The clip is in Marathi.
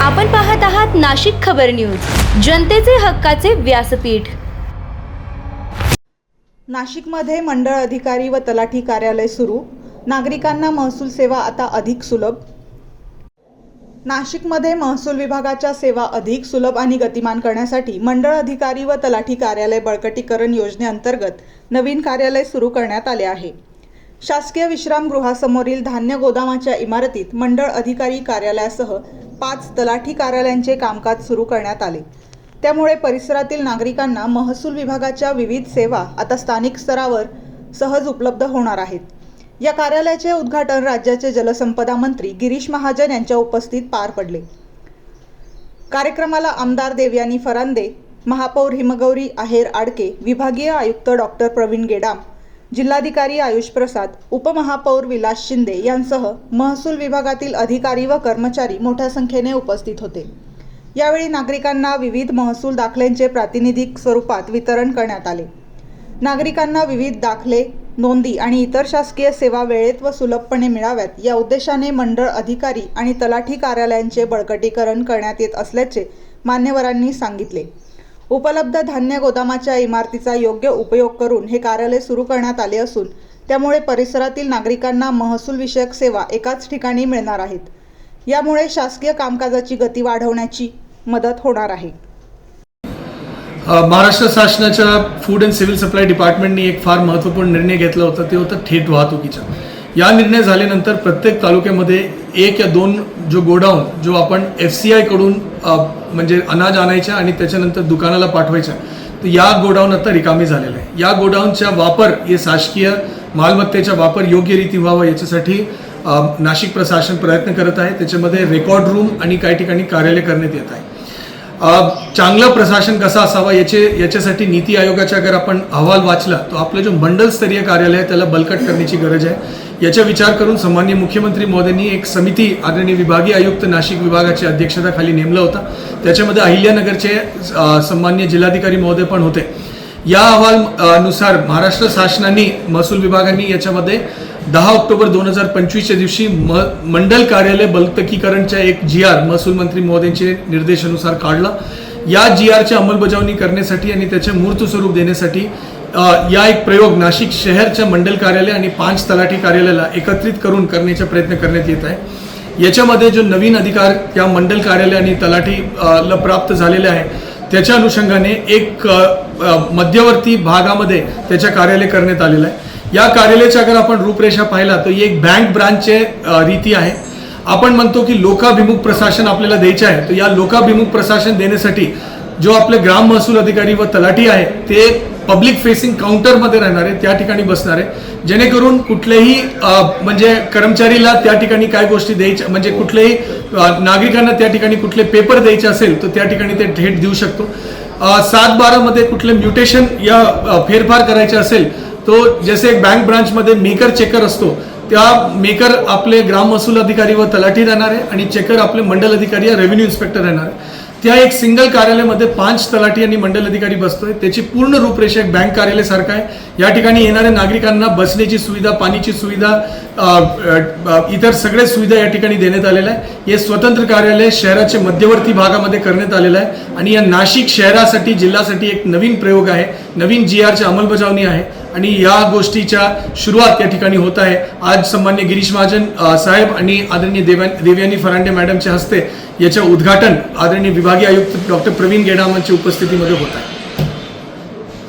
आपण पाहत आहात नाशिक खबर न्यूज, जनतेचे हक्काचे व्यासपीठ। नाशिकमध्ये मंडळ अधिकारी व तलाठी कार्यालय सुरू, नागरिकांना महसूल सेवा आता अधिक सुलभ। नाशिकमध्ये महसूल विभागाच्या सेवा अधिक सुलभ आणि गतिमान करण्यासाठी मंडळ अधिकारी व तलाठी कार्यालय बळकटीकरण योजनेअंतर्गत नवीन कार्यालय सुरू करण्यात आले आहे। शासकीय विश्रामगृहासमोरील धान्य गोदामाच्या इमारतीत मंडळ अधिकारी कार्यालयासह 5 तलाठी कार्यालयांचे कामकाज सुरू करण्यात आले। त्यामुळे परिसरातील नागरिकांना महसूल विभागाच्या विविध सेवा आता स्थानिक स्तरावर सहज उपलब्ध होणार आहेत। या कार्यालयाचे उद्घाटन राज्याचे जलसंपदा मंत्री गिरीश महाजन यांच्या उपस्थितीत पार पडले। कार्यक्रमाला आमदार देवयानी फरांदे, महापौर हिमगौरी आहेर आडके, विभागीय आयुक्त डॉक्टर प्रवीण गेडाम, जिल्हाधिकारी आयुष प्रसाद, उपमहापौर विलास शिंदे यांसह महसूल विभागातील अधिकारी व कर्मचारी मोठ्या संख्येने उपस्थित होते। यावेळी नागरिकांना विविध महसूल दाखल्यांचे प्रातिनिधिक स्वरूपात वितरण करण्यात आले। नागरिकांना विविध दाखले, नोंदी आणि इतर शासकीय सेवा वेळेत व सुलभपणे मिळाव्यात या उद्देशाने मंडळ अधिकारी आणि तलाठी कार्यालयांचे बळकटीकरण करण्यात येत असल्याचे मान्यवरांनी सांगितले। उपलब्ध धान्य गोदामाच्या इमारतीचा योग्य उपयोग करून हे कार्यालय सुरू करण्यात आले असून त्यामुळे परिसरातील नागरिकांना महसूल विषयक सेवा एकाच ठिकाणी मिळणार आहेत। यामुळे शासकीय कामकाजाची गती वाढवण्याची मदत होणार आहे। महाराष्ट्र शासनाच्या फूड अँड सिव्हिल सप्लाय डिपार्टमेंटने एक फार महत्त्वपूर्ण निर्णय घेतला होता, ते होतं थेट वाहतुकीचा। या निर्णय झाल्यानंतर प्रत्येक तालुक्यामध्ये 1 या 2 जो गोडाऊन जो आपण FCI कडून म्हणजे अनाज आणायच्या आणि त्याच्यानंतर दुकानाला पाठवायच्या, तर या गोडाऊन आता रिकामी झालेला आहे। या गोडाऊनचा वापर, हे शासकीय मालमत्तेचा वापर योग्य रीती व्हावा याच्यासाठी नाशिक प्रशासन प्रयत्न करत आहे। त्याच्यामध्ये रेकॉर्ड रूम आणि काही ठिकाणी कार्यालय करण्यात येत आहे। चांगलं प्रशासन कसं असावा याच्यासाठी नीती आयोगाचा अगर आपण अहवाल वाचला तर आपलं जो मंडल स्तरीय कार्यालय आहे त्याला बळकट करण्याची गरज आहे। याचा विचार करून सन्माननीय मुख्यमंत्री महोदयांनी एक समिती आदरणीय विभागीय आयुक्त नाशिक विभागाच्या अध्यक्षतेखाली नेमला होता। त्याच्यामध्ये अहिल्यानगरचे सन्माननीय जिल्हाधिकारी महोदय पण होते। या अहवालानुसार महाराष्ट्र शासनाने महसूल विभागाने याच्यामध्ये 10 ऑक्टोबर 2025 दिवशी मंडल कार्यालय बळकटीकरणचा एक GR महसूल मंत्री महोदयांचे निर्देशानुसार काढला। या GRची अंमलबजावणी करण्यासाठी आणि त्याचे मूर्त स्वरूप देण्यासाठी या एक प्रयोग नाशिक शहरच्या मंडल कार्यालय आणि 5 तलाठी कार्यालयाला एकत्रित करून करण्याचा प्रयत्न करण्यात येत आहे। याच्यामध्ये जो नवीन अधिकार या मंडल कार्यालय आणि तलाठीला प्राप्त झालेले आहे त्याच्या अनुषंगाने एक मध्यवर्ती भागामध्ये त्याच्या कार्यालय करण्यात आलेलं आहे। या कार्यालयाची अगर आपण रूपरेषा पाहिला तर ही एक बँक ब्रांचचे रीती आहे। आपण म्हणतो की लोकाभिमुख प्रशासन आपल्याला द्यायचे आहे, तर या लोकाभिमुख प्रशासन देण्यासाठी जो आपले ग्राम महसूल अधिकारी व तलाठी आहे ते पब्लिक फेसिंग काउंटरमध्ये राहणार आहे, त्या ठिकाणी बसणार आहे, जेणेकरून कुठलेही म्हणजे कर्मचारीला त्या ठिकाणी काय गोष्टी द्यायच्या, म्हणजे कुठलेही नागरिकांना त्या ठिकाणी कुठले पेपर द्यायचे असेल तर त्या ठिकाणी ते थेट देऊ शकतो। 7/12 मध्ये कुठले म्युटेशन या फेरफार करायचे असेल तो जैसे एक बँक ब्रांचमध्ये मेकर चेकर असतो, त्या मेकर आपले ग्राम महसूल अधिकारी व तलाठी राहणार आहे आणि चेकर आपले मंडल अधिकारी या रेव्हेन्यू इन्स्पेक्टर राहणार आहे। त्या एक सिंगल कार्यालयामध्ये 5 तलाठी आणि मंडल अधिकारी बसतोय। त्याची पूर्ण रूपरेषा एक बँक कार्यालय सारखं आहे। या ठिकाणी येणाऱ्या नागरिकांना बसण्याची सुविधा, पाणीची सुविधा, इतर सगळे सुविधा या ठिकाणी देण्यात आलेल्या आहे। हे स्वतंत्र कार्यालय शहराच्या मध्यवर्ती भागामध्ये करण्यात आलेलं आहे आणि या नाशिक शहरासाठी, जिल्ह्यासाठी एक नवीन प्रयोग आहे, नवीन GRची अंमलबजावणी आहे आणि या गोष्टीच्या सुरुवात या ठिकाणी होत आहे। आज सन्मान्य गिरीश महाजन साहेब आणि आदरणीय देवयानी फरांदे मॅडमच्या हस्ते याचे उद्घाटन आदरणीय विभागीय आयुक्त डॉक्टर प्रवीण गेडाम यांच्या उपस्थितीमध्ये होत आहे।